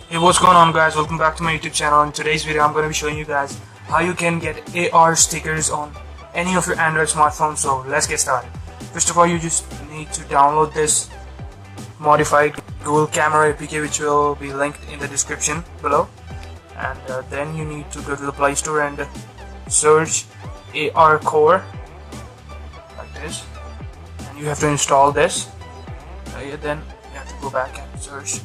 Hey, what's going on, guys? Welcome back to my YouTube channel. In today's video I'm going to be showing you guys how you can get AR stickers on any of your Android smartphones. So let's get started. First of all, you just need to download this modified Google Camera APK, which will be linked in the description below. And then you need to go to the Play Store and search Arcore like this, and you have to install this. Then you have to go back and search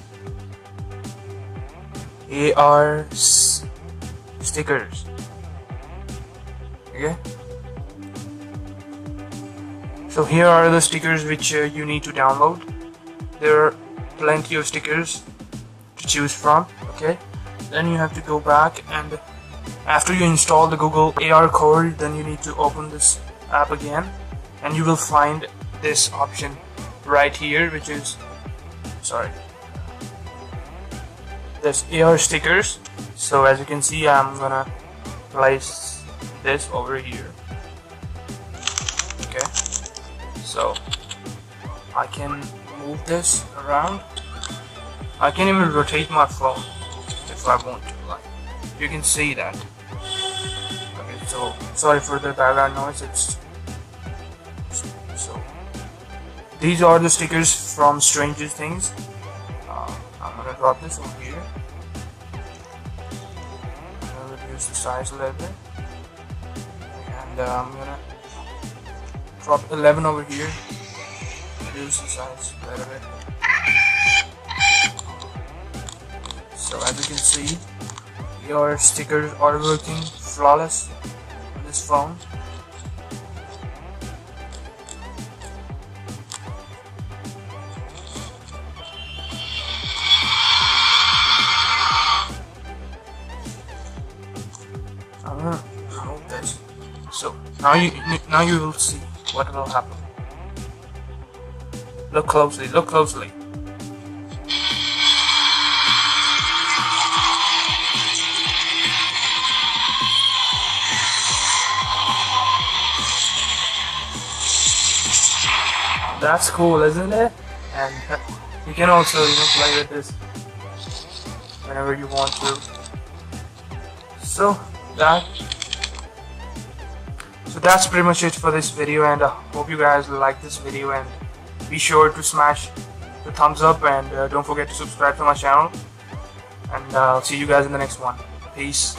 AR stickers. Okay, so here are the stickers which you need to download. There are plenty of stickers to choose from. Okay, then you have to go back, and after you install the Google Arcore, then you need to open this app again, and you will find this option right here, which is this AR stickers. So as you can see, I'm gonna place this over here. Okay, so I can move this around. I can even rotate my phone if I want to, like you can see that. Okay, so sorry for the background noise. So these are the stickers from Stranger Things. I'm gonna drop this over here. I'm gonna reduce the size a little bit, and I'm gonna drop 11 over here. Reduce the size a little bit. So as you can see, your stickers are working flawless on this phone. I'm gonna remove this. So now you will see what will happen. Look closely. Look closely. That's cool, isn't it? And you can also play with this whenever you want to. So that's pretty much it for this video, and I hope you guys like this video, and be sure to smash the thumbs up, and don't forget to subscribe to my channel, and I'll see you guys in the next one. Peace.